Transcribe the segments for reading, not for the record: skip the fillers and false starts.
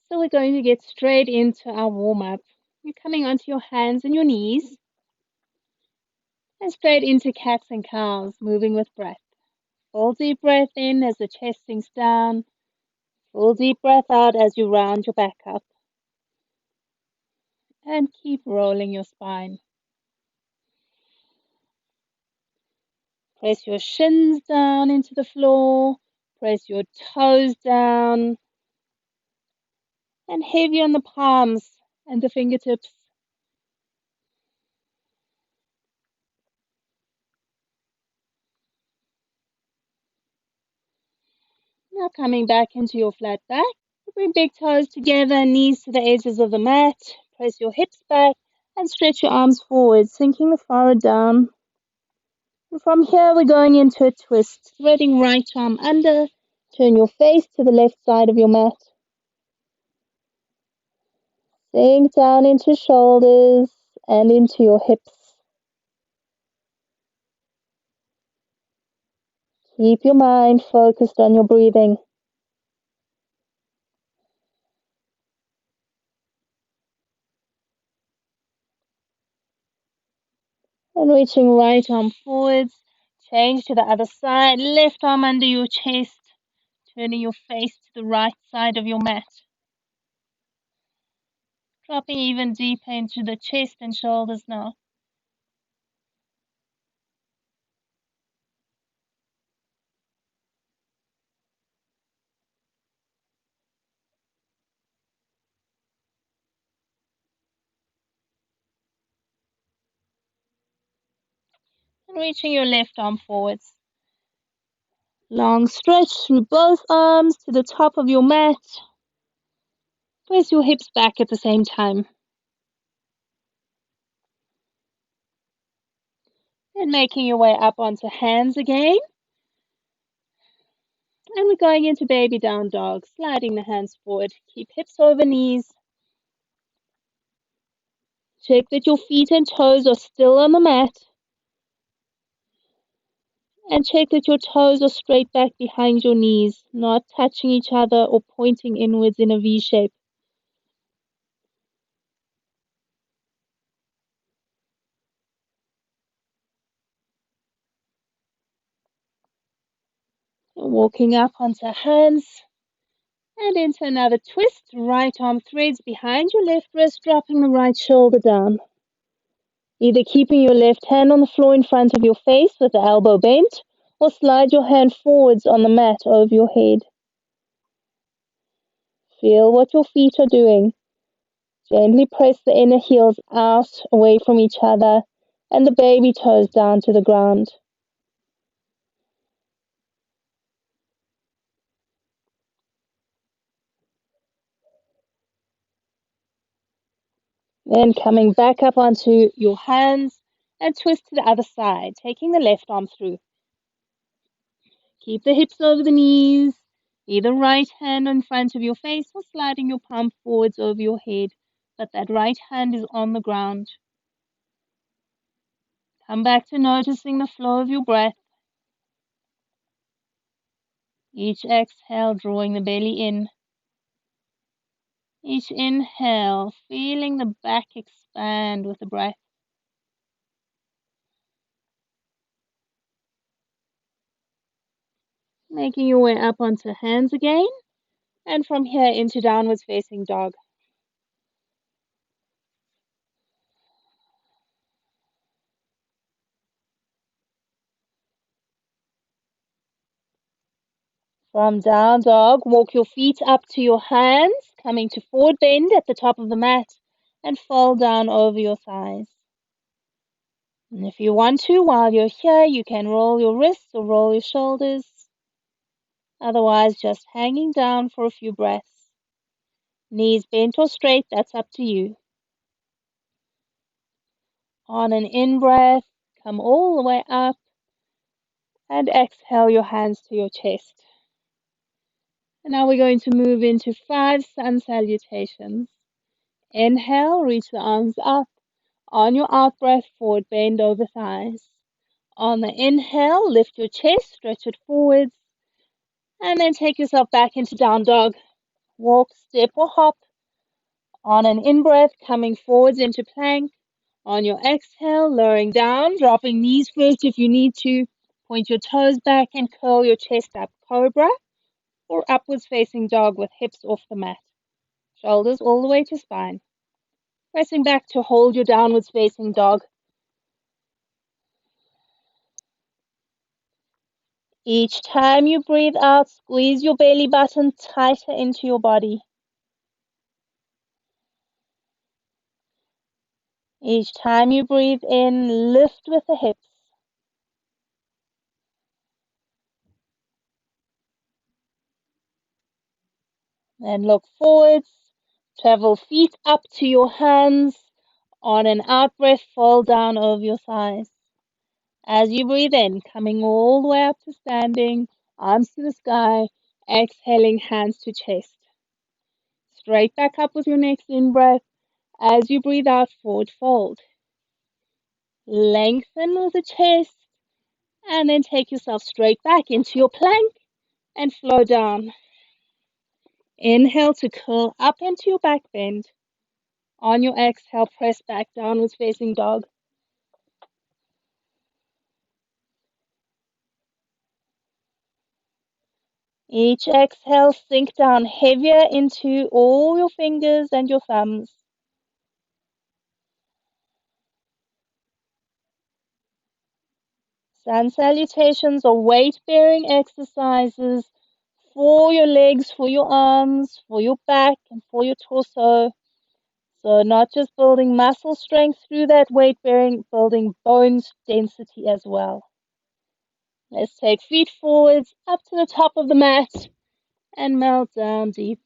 So we're going to get straight into our warm-up. You're coming onto your hands and your knees and straight into cats and cows, moving with breath. Full deep breath in as the chest sinks down. Full deep breath out as you round your back up. And keep rolling your spine. Press your shins down into the floor. Press your toes down. And heavy on the palms and the fingertips. Now coming back into your flat back. Bring big toes together, knees to the edges of the mat. Press your hips back and stretch your arms forward, sinking the forehead down. And from here, we're going into a twist, threading right arm under. Turn your face to the left side of your mat. Sink down into shoulders and into your hips. Keep your mind focused on your breathing. And reaching right arm forwards. Change to the other side. Left arm under your chest. Turning your face to the right side of your mat. Dropping even deeper into the chest and shoulders now. And reaching your left arm forwards. Long stretch through both arms to the top of your mat. Press your hips back at the same time. And making your way up onto hands again. And we're going into baby down dog, sliding the hands forward. Keep hips over knees. Check that your feet and toes are still on the mat. And check that your toes are straight back behind your knees, not touching each other or pointing inwards in a V shape. Walking up onto hands and into another twist. Right arm threads behind your left wrist, dropping the right shoulder down. Either keeping your left hand on the floor in front of your face with the elbow bent, or slide your hand forwards on the mat over your head. Feel what your feet are doing. Gently press the inner heels out away from each other and the baby toes down to the ground. Then coming back up onto your hands and twist to the other side, taking the left arm through. Keep the hips over the knees, either right hand in front of your face or sliding your palm forwards over your head, but that right hand is on the ground. Come back to noticing the flow of your breath. Each exhale, drawing the belly in. Each inhale, feeling the back expand with the breath. Making your way up onto hands again, and from here into downwards facing dog. From down dog, walk your feet up to your hands, coming to forward bend at the top of the mat, and fall down over your thighs. And if you want to, while you're here, you can roll your wrists or roll your shoulders. Otherwise, just hanging down for a few breaths. Knees bent or straight, that's up to you. On an in-breath, come all the way up, and exhale your hands to your chest. And now we're going to move into 5 sun salutations. Inhale, reach the arms up. On your out breath, forward bend over thighs. On the inhale, lift your chest, stretch it forwards, and then take yourself back into down dog. walk, step, or hop. On an in-breath, coming forwards into plank. On your exhale, lowering down, dropping knees first if you need to. Point your toes back and curl your chest up. Cobra or upwards facing dog with hips off the mat. Shoulders all the way to spine. Pressing back to hold your downwards facing dog. Each time you breathe out, squeeze your belly button tighter into your body. Each time you breathe in, lift with the hips. Then look forwards. Travel feet up to your hands. On an out breath, fall down over your thighs. As you breathe in, coming all the way up to standing, arms to the sky, exhaling, hands to chest. Straight back up with your next in-breath. As you breathe out, forward fold. Lengthen with the chest, and then take yourself straight back into your plank and flow down. Inhale to curl up into your back bend. On your exhale, press back, downwards facing dog. Each exhale, sink down heavier into all your fingers and your thumbs. Sun salutations are weight-bearing exercises for your legs, for your arms, for your back, and for your torso. So not just building muscle strength through that weight bearing, building bone density as well. Let's take feet forwards up to the top of the mat and melt down deep.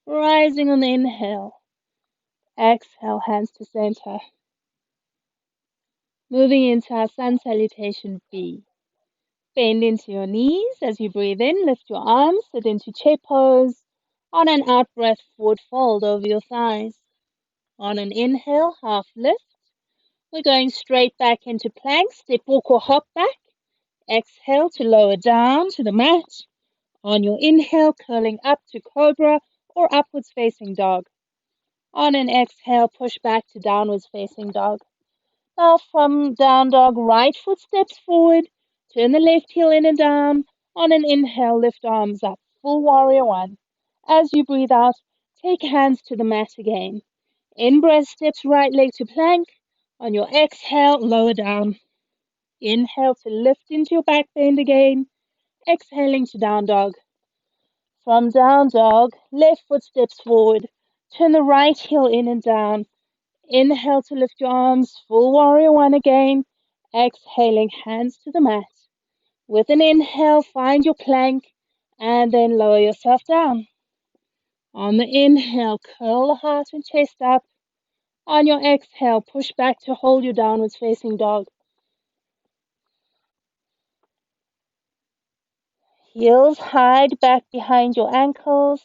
Rising on the inhale. Exhale, hands to center. Moving into our sun salutation B. Bend into your knees as you breathe in. Lift your arms, sit into chair pose. On an out breath, forward fold over your thighs. On an inhale, half lift. We're going straight back into plank, step, walk, or hop back. Exhale to lower down to the mat. On your inhale, curling up to cobra or upwards facing dog. On an exhale, push back to downwards facing dog. Now from down dog, right foot steps forward. Turn the left heel in and down. On an inhale, lift arms up. Full warrior one. As you breathe out, take hands to the mat again. In-breath steps right leg to plank. On your exhale, lower down. Inhale to lift into your back bend again. Exhaling to down dog. From down dog, left foot steps forward. Turn the right heel in and down. Inhale to lift your arms. Full warrior one again. Exhaling, hands to the mat. With an inhale, find your plank and then lower yourself down. On the inhale, curl the heart and chest up. On your exhale, push back to hold your downwards facing dog. Heels hide back behind your ankles.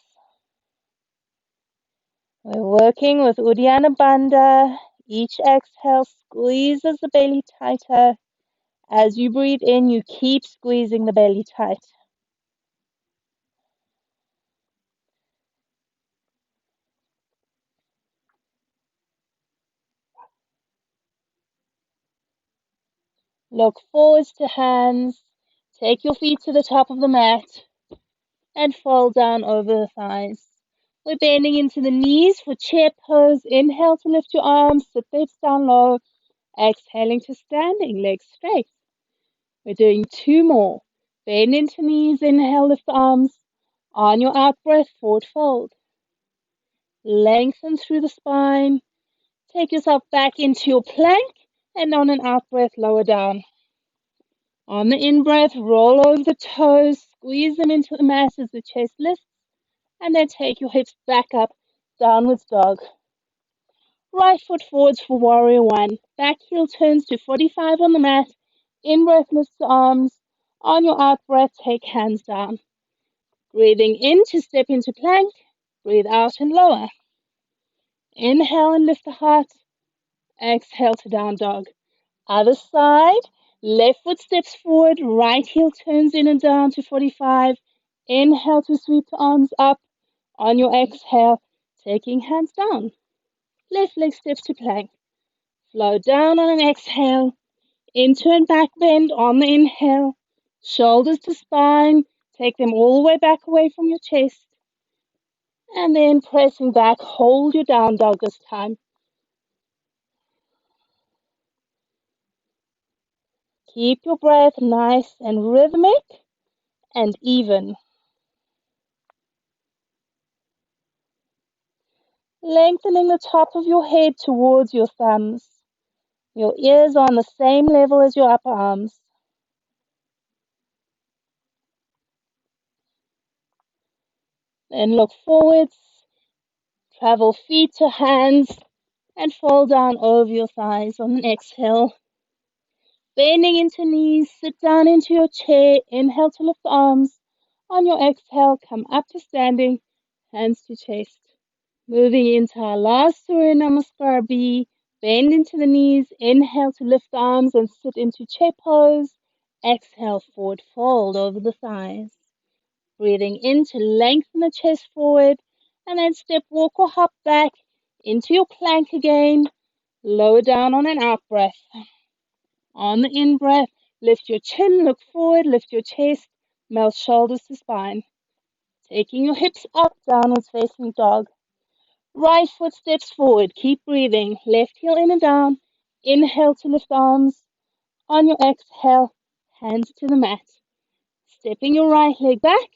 We're working with Uddiyana Bandha. Each exhale squeezes the belly tighter. As you breathe in, you keep squeezing the belly tight. Look forwards to hands. Take your feet to the top of the mat and fall down over the thighs. We're bending into the knees for chair pose. Inhale to lift your arms, sit hips down low. Exhaling to standing, legs straight. We're doing two more. Bend into knees, inhale, lift the arms. On your out breath, forward fold. Lengthen through the spine. Take yourself back into your plank, and on an out breath, lower down. On the in breath, roll over the toes, squeeze them into the mat as the chest lifts, and then take your hips back up, downwards dog. Right foot forwards for warrior one. Back heel turns to 45 on the mat. In breath, lifts the arms. On your out breath, take hands down. Breathing in to step into plank. Breathe out and lower. Inhale and lift the heart. Exhale to down dog. Other side. Left foot steps forward. Right heel turns in and down to 45. Inhale to sweep the arms up. On your exhale, taking hands down. Left leg steps to plank. Flow down on an exhale. Into and back bend on the inhale. Shoulders to spine. Take them all the way back away from your chest. And then pressing back, hold your down dog this time. Keep your breath nice and rhythmic and even. Lengthening the top of your head towards your thumbs. Your ears are on the same level as your upper arms. Then look forwards, travel feet to hands, and fall down over your thighs on an exhale. Bending into knees, sit down into your chair. Inhale to lift the arms. On your exhale, come up to standing, hands to chest. Moving into our last Surya Namaskar B. Bend into the knees. Inhale to lift the arms and sit into chair pose. Exhale, forward fold over the thighs. Breathing in to lengthen the chest forward. And then step, walk or hop back into your plank again. Lower down on an out breath. On the in breath, lift your chin, look forward, lift your chest, melt shoulders to spine. Taking your hips up, downwards facing dog. Right foot steps forward, keep breathing. Left heel in and down. Inhale to lift arms. On your exhale, hands to the mat. Stepping your right leg back.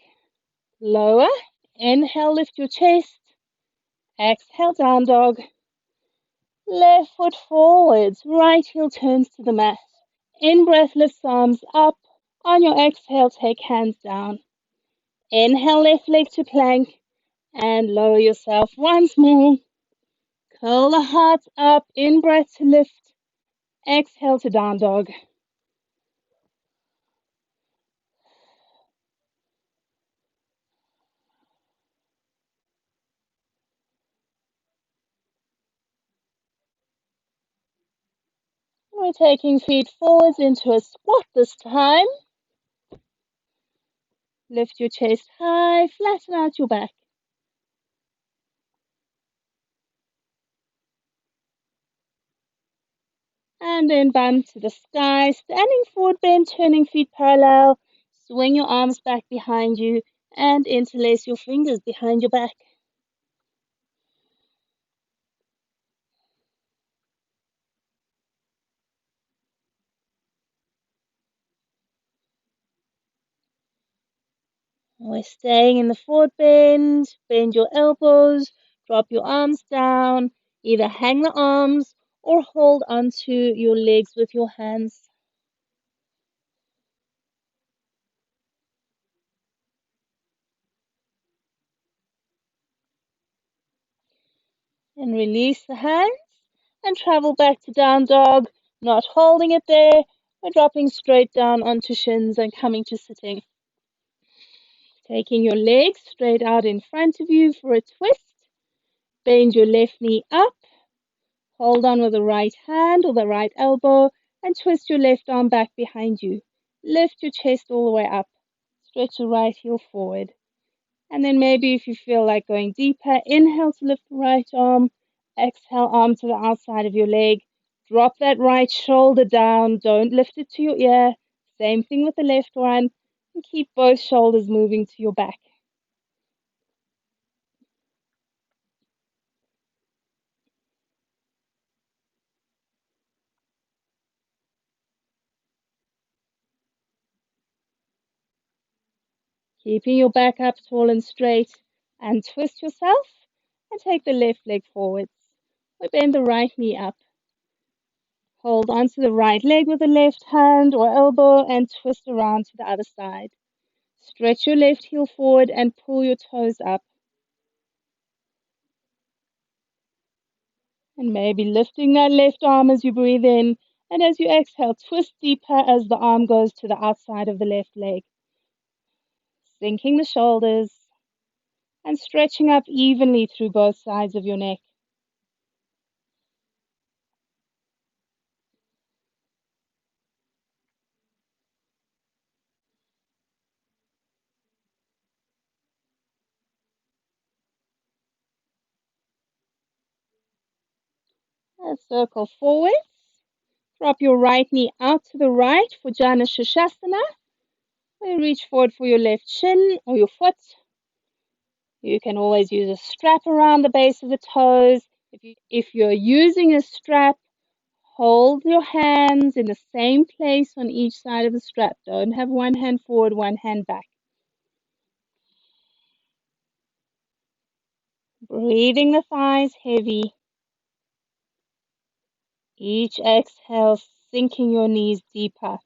Lower. Inhale, lift your chest. Exhale, down dog. Left foot forwards. Right heel turns to the mat. In breath, lift arms up. On your exhale, take hands down. Inhale, left leg to plank. And lower yourself once more. Curl the heart up. In breath to lift. Exhale to down dog. We're taking feet forwards into a squat this time. Lift your chest high, flatten out your back. And then bum to the sky, standing forward bend, turning feet parallel. Swing your arms back behind you and interlace your fingers behind your back. We're staying in the forward bend. Bend your elbows, drop your arms down. Either hang the arms or hold onto your legs with your hands. And release the hands and travel back to down dog, not holding it there. We're dropping straight down onto shins and coming to sitting. Taking your legs straight out in front of you for a twist. Bend your left knee up. Hold on with the right hand or the right elbow and twist your left arm back behind you. Lift your chest all the way up. Stretch your right heel forward. And then maybe if you feel like going deeper, inhale to lift the right arm. Exhale, arm to the outside of your leg. Drop that right shoulder down. Don't lift it to your ear. Same thing with the left one. And keep both shoulders moving to your back. Keeping your back up tall and straight. And twist yourself. And take the left leg forwards. We bend the right knee up. Hold onto the right leg with the left hand or elbow and twist around to the other side. Stretch your left heel forward and pull your toes up. And maybe lifting that left arm as you breathe in. And as you exhale, twist deeper as the arm goes to the outside of the left leg. Sinking the shoulders and stretching up evenly through both sides of your neck. And circle forwards. Drop your right knee out to the right for Jana Shashasana. And reach forward for your left shin or your foot. You can always use a strap around the base of the toes. If you're using a strap, hold your hands in the same place on each side of the strap. Don't have one hand forward, one hand back. Breathing the thighs heavy. Each exhale, sinking your knees deeper.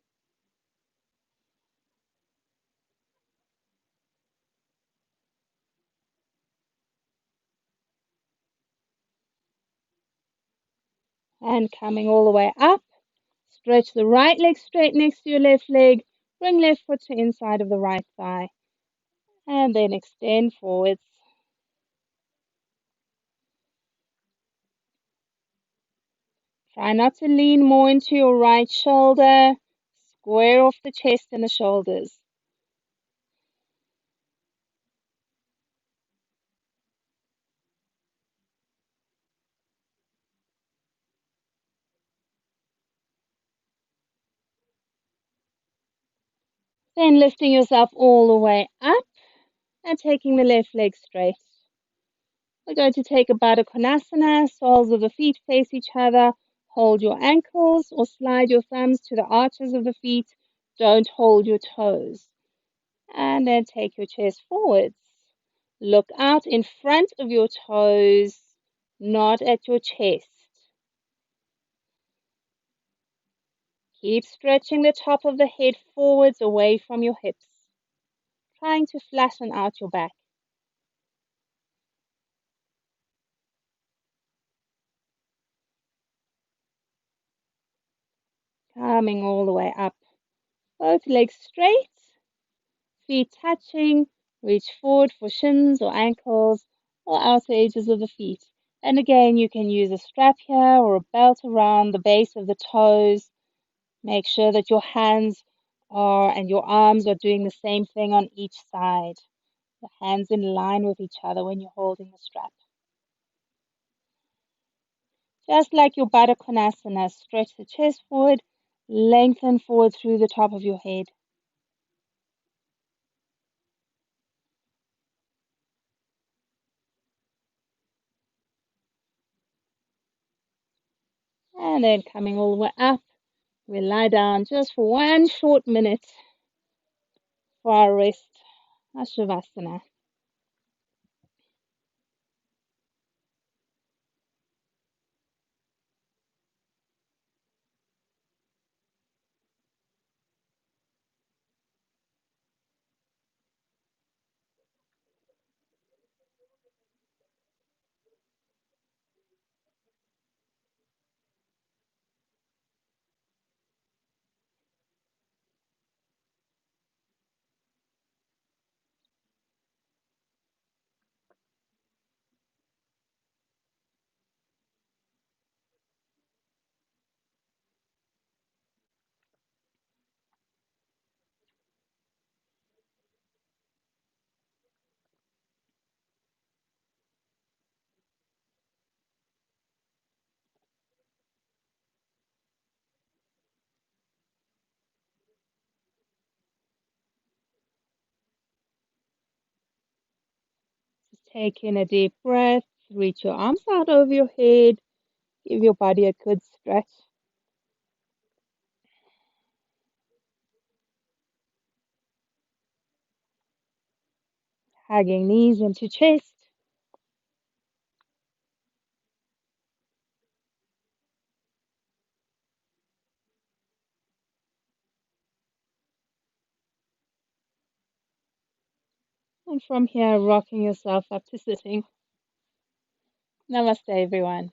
And coming all the way up. Stretch the right leg straight next to your left leg. Bring left foot to inside of the right thigh. And then extend forwards. Try not to lean more into your right shoulder. Square off the chest and the shoulders. Then lifting yourself all the way up and taking the left leg straight. We're going to take a Baddha Konasana. Soles of the feet face each other. Hold your ankles or slide your thumbs to the arches of the feet. Don't hold your toes. And then take your chest forwards. Look out in front of your toes, not at your chest. Keep stretching the top of the head forwards away from your hips, trying to flatten out your back. Coming all the way up. Both legs straight, feet touching. Reach forward for shins or ankles or outer edges of the feet. And again, you can use a strap here or a belt around the base of the toes. Make sure that your hands are and your arms are doing the same thing on each side. The hands in line with each other when you're holding the strap. Just like your Baddha Konasana, stretch the chest forward, lengthen forward through the top of your head. And then coming all the way up, we lie down just for 1 short minute for our rest, our Shavasana. Just take in a deep breath, reach your arms out over your head, give your body a good stretch. Hugging knees into chest. And from here, rocking yourself up to sitting. Namaste, everyone.